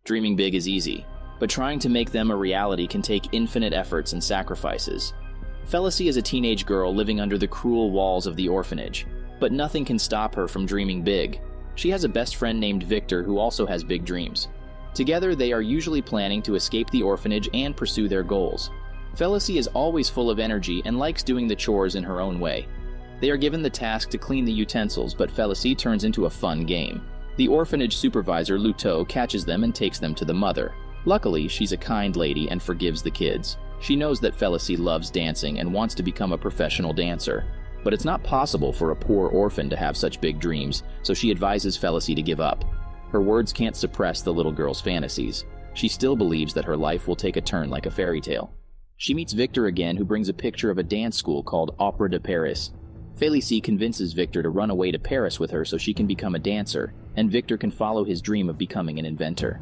Dreaming big is easy, but trying to make them a reality can take infinite efforts and sacrifices. Félicie is a teenage girl living under the cruel walls of the orphanage, but nothing can stop her from dreaming big. She has a best friend named Victor who also has big dreams. Together, they are usually planning to escape the orphanage and pursue their goals. Félicie is always full of energy and likes doing the chores in her own way. They are given the task to clean the utensils, but Félicie turns into a fun game. The orphanage supervisor, Luteau, catches them and takes them to the mother. Luckily, she's a kind lady and forgives the kids. She knows that Félicie loves dancing and wants to become a professional dancer. But it's not possible for a poor orphan to have such big dreams, so she advises Félicie to give up. Her words can't suppress the little girl's fantasies. She still believes that her life will take a turn like a fairy tale. She meets Victor again, who brings a picture of a dance school called Opera de Paris. Félicie convinces Victor to run away to Paris with her so she can become a dancer, and Victor can follow his dream of becoming an inventor.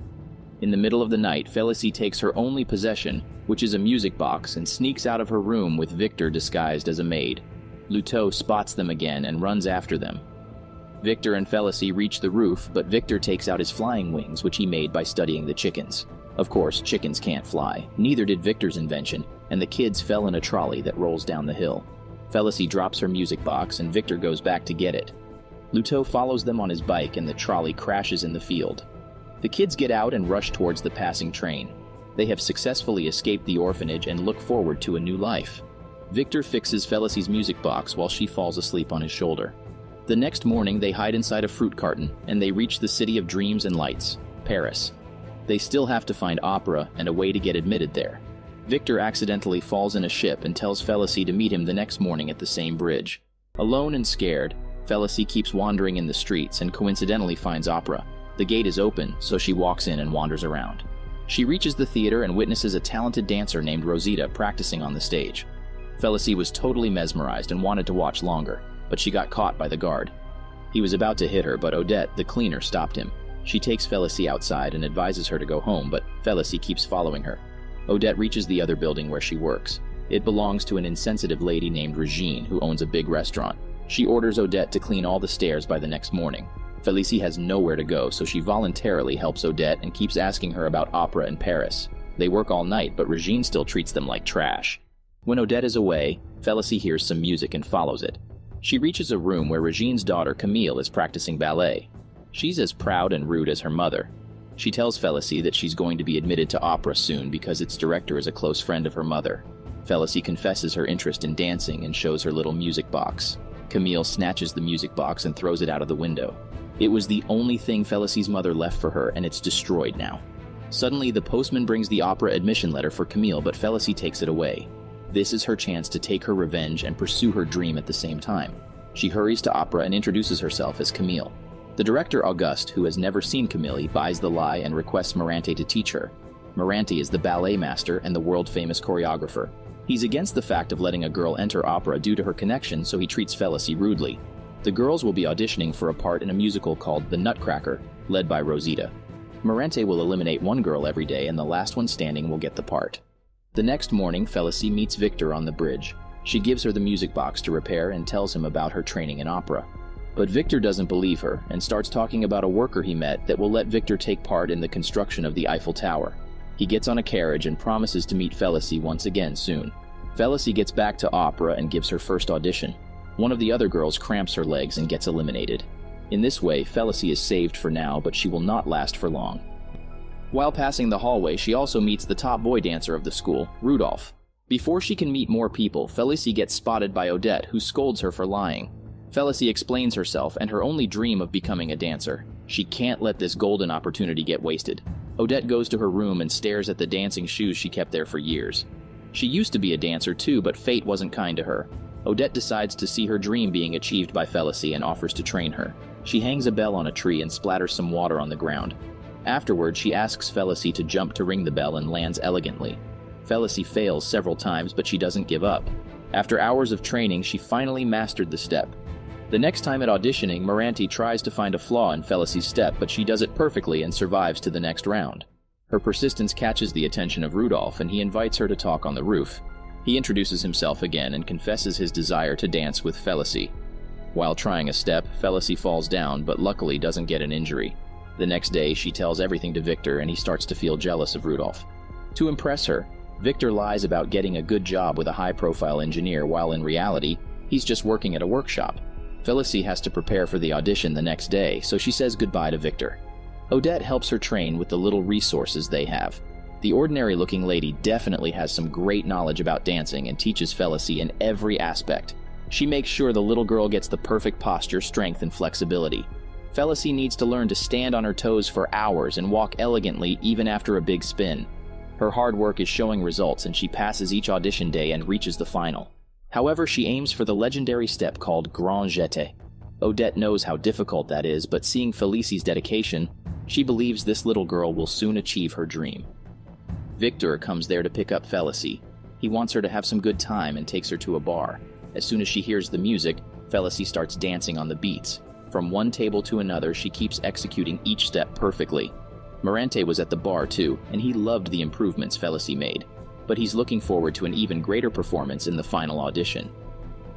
In the middle of the night, Félicie takes her only possession, which is a music box, and sneaks out of her room with Victor disguised as a maid. Luteau spots them again and runs after them. Victor and Félicie reach the roof, but Victor takes out his flying wings, which he made by studying the chickens. Of course, chickens can't fly. Neither did Victor's invention, and the kids fell in a trolley that rolls down the hill. Félicie drops her music box, and Victor goes back to get it. Luteau follows them on his bike, and the trolley crashes in the field. The kids get out and rush towards the passing train. They have successfully escaped the orphanage and look forward to a new life. Victor fixes Félicie's music box while she falls asleep on his shoulder. The next morning, they hide inside a fruit carton, and they reach the city of dreams and lights, Paris. They still have to find opera and a way to get admitted there. Victor accidentally falls in a ship and tells Félicie to meet him the next morning at the same bridge. Alone and scared, Félicie keeps wandering in the streets and coincidentally finds opera. The gate is open, so she walks in and wanders around. She reaches the theater and witnesses a talented dancer named Rosita practicing on the stage. Félicie was totally mesmerized and wanted to watch longer, but she got caught by the guard. He was about to hit her, but Odette, the cleaner, stopped him. She takes Félicie outside and advises her to go home, but Félicie keeps following her. Odette reaches the other building where she works. It belongs to an insensitive lady named Regine, who owns a big restaurant. She orders Odette to clean all the stairs by the next morning. Félicie has nowhere to go, so she voluntarily helps Odette and keeps asking her about opera in Paris. They work all night, but Regine still treats them like trash. When Odette is away, Félicie hears some music and follows it. She reaches a room where Regine's daughter Camille is practicing ballet. She's as proud and rude as her mother. She tells Félicie that she's going to be admitted to opera soon because its director is a close friend of her mother. Félicie confesses her interest in dancing and shows her little music box. Camille snatches the music box and throws it out of the window. It was the only thing Félicie's mother left for her, and it's destroyed now. Suddenly, the postman brings the opera admission letter for Camille, but Félicie takes it away. This is her chance to take her revenge and pursue her dream at the same time. She hurries to opera and introduces herself as Camille. The director, Auguste, who has never seen Camille, buys the lie and requests Morante to teach her. Morante is the ballet master and the world-famous choreographer. He's against the fact of letting a girl enter opera due to her connection, so he treats Félicie rudely. The girls will be auditioning for a part in a musical called The Nutcracker, led by Rosita. Morante will eliminate one girl every day, and the last one standing will get the part. The next morning, Félicie meets Victor on the bridge. She gives her the music box to repair and tells him about her training in opera. But Victor doesn't believe her and starts talking about a worker he met that will let Victor take part in the construction of the Eiffel Tower. He gets on a carriage and promises to meet Félicie once again soon. Félicie gets back to opera and gives her first audition. One of the other girls cramps her legs and gets eliminated. In this way, Félicie is saved for now, but she will not last for long. While passing the hallway, she also meets the top boy dancer of the school, Rudolph. Before she can meet more people, Félicie gets spotted by Odette, who scolds her for lying. Félicie explains herself and her only dream of becoming a dancer. She can't let this golden opportunity get wasted. Odette goes to her room and stares at the dancing shoes she kept there for years. She used to be a dancer too, but fate wasn't kind to her. Odette decides to see her dream being achieved by Félicie and offers to train her. She hangs a bell on a tree and splatters some water on the ground. Afterward, she asks Félicie to jump to ring the bell and lands elegantly. Félicie fails several times, but she doesn't give up. After hours of training, she finally mastered the step. The next time at auditioning, Morante tries to find a flaw in Félicie's step, but she does it perfectly and survives to the next round. Her persistence catches the attention of Rudolph, and he invites her to talk on the roof. He introduces himself again and confesses his desire to dance with Félicie. While trying a step, Félicie falls down, but luckily doesn't get an injury. The next day, she tells everything to Victor and he starts to feel jealous of Rudolph. To impress her, Victor lies about getting a good job with a high-profile engineer while in reality, he's just working at a workshop. Félicie has to prepare for the audition the next day, so she says goodbye to Victor. Odette helps her train with the little resources they have. The ordinary-looking lady definitely has some great knowledge about dancing and teaches Félicie in every aspect. She makes sure the little girl gets the perfect posture, strength, and flexibility. Félicie needs to learn to stand on her toes for hours and walk elegantly even after a big spin. Her hard work is showing results and she passes each audition day and reaches the final. However, she aims for the legendary step called grand jeté. Odette knows how difficult that is, but seeing Félicie's dedication, she believes this little girl will soon achieve her dream. Victor comes there to pick up Félicie. He wants her to have some good time and takes her to a bar. As soon as she hears the music, Félicie starts dancing on the beats. From one table to another, she keeps executing each step perfectly. Morante was at the bar too, and he loved the improvements Félicie made. But he's looking forward to an even greater performance in the final audition.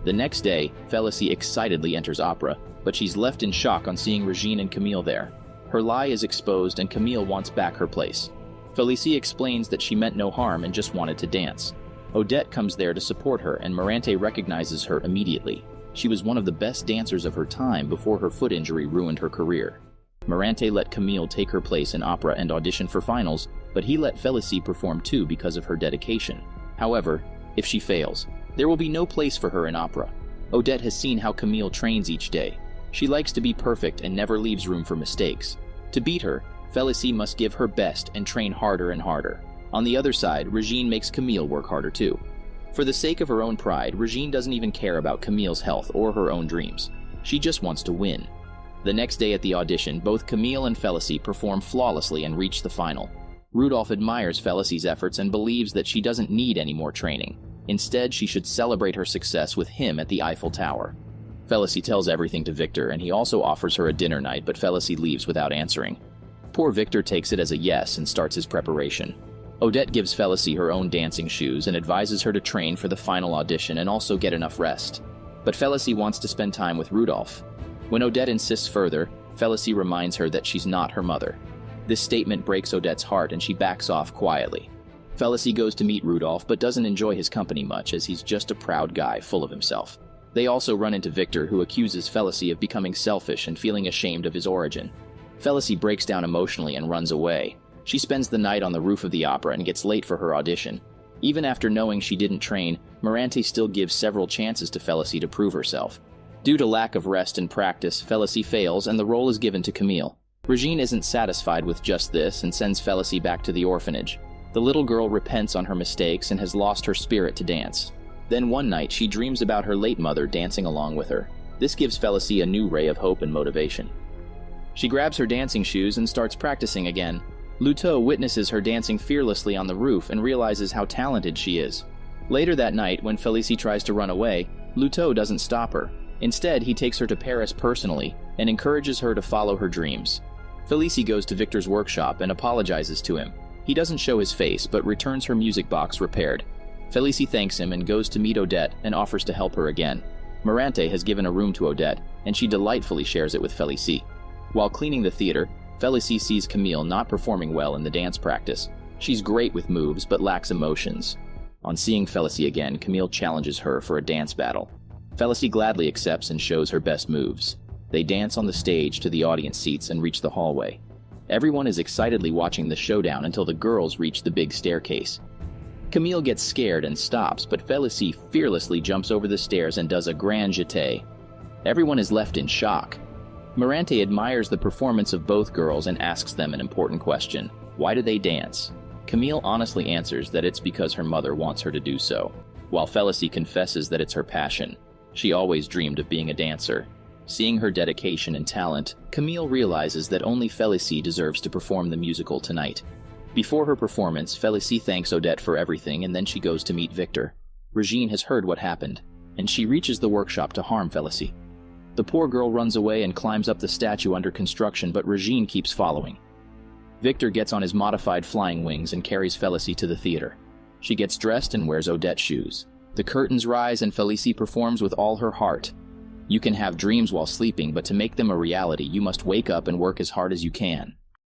The next day, Félicie excitedly enters opera, but she's left in shock on seeing Regine and Camille there. Her lie is exposed and Camille wants back her place. Félicie explains that she meant no harm and just wanted to dance. Odette comes there to support her and Morante recognizes her immediately. She was one of the best dancers of her time before her foot injury ruined her career. Morante let Camille take her place in opera and audition for finals, but he let Félicie perform too because of her dedication. However, if she fails, there will be no place for her in opera. Odette has seen how Camille trains each day. She likes to be perfect and never leaves room for mistakes. To beat her, Félicie must give her best and train harder and harder. On the other side, Regine makes Camille work harder too. For the sake of her own pride, Regine doesn't even care about Camille's health or her own dreams. She just wants to win. The next day at the audition, both Camille and Félicie perform flawlessly and reach the final. Rudolph admires Félicie's efforts and believes that she doesn't need any more training. Instead, she should celebrate her success with him at the Eiffel Tower. Félicie tells everything to Victor, and he also offers her a dinner night, but Félicie leaves without answering. Poor Victor takes it as a yes and starts his preparation. Odette gives Félicie her own dancing shoes and advises her to train for the final audition and also get enough rest. But Félicie wants to spend time with Rudolph. When Odette insists further, Félicie reminds her that she's not her mother. This statement breaks Odette's heart and she backs off quietly. Félicie goes to meet Rudolph but doesn't enjoy his company much as he's just a proud guy full of himself. They also run into Victor, who accuses Félicie of becoming selfish and feeling ashamed of his origin. Félicie breaks down emotionally and runs away. She spends the night on the roof of the opera and gets late for her audition. Even after knowing she didn't train, Morante still gives several chances to Félicie to prove herself. Due to lack of rest and practice, Félicie fails and the role is given to Camille. Regine isn't satisfied with just this and sends Félicie back to the orphanage. The little girl repents on her mistakes and has lost her spirit to dance. Then one night, she dreams about her late mother dancing along with her. This gives Félicie a new ray of hope and motivation. She grabs her dancing shoes and starts practicing again. Luteau witnesses her dancing fearlessly on the roof and realizes how talented she is. Later that night, when Félicie tries to run away, Luteau doesn't stop her. Instead, he takes her to Paris personally and encourages her to follow her dreams. Félicie goes to Victor's workshop and apologizes to him. He doesn't show his face, but returns her music box repaired. Félicie thanks him and goes to meet Odette and offers to help her again. Morante has given a room to Odette, and she delightfully shares it with Félicie. While cleaning the theater, Félicie sees Camille not performing well in the dance practice. She's great with moves, but lacks emotions. On seeing Félicie again, Camille challenges her for a dance battle. Félicie gladly accepts and shows her best moves. They dance on the stage to the audience seats and reach the hallway. Everyone is excitedly watching the showdown until the girls reach the big staircase. Camille gets scared and stops, but Félicie fearlessly jumps over the stairs and does a grand jeté. Everyone is left in shock. Morante admires the performance of both girls and asks them an important question. Why do they dance? Camille honestly answers that it's because her mother wants her to do so, while Félicie confesses that it's her passion. She always dreamed of being a dancer. Seeing her dedication and talent, Camille realizes that only Félicie deserves to perform the musical tonight. Before her performance, Félicie thanks Odette for everything and then she goes to meet Victor. Regine has heard what happened, and she reaches the workshop to harm Félicie. The poor girl runs away and climbs up the statue under construction, but Regine keeps following. Victor gets on his modified flying wings and carries Félicie to the theater. She gets dressed and wears Odette's shoes. The curtains rise and Félicie performs with all her heart. You can have dreams while sleeping, but to make them a reality, you must wake up and work as hard as you can.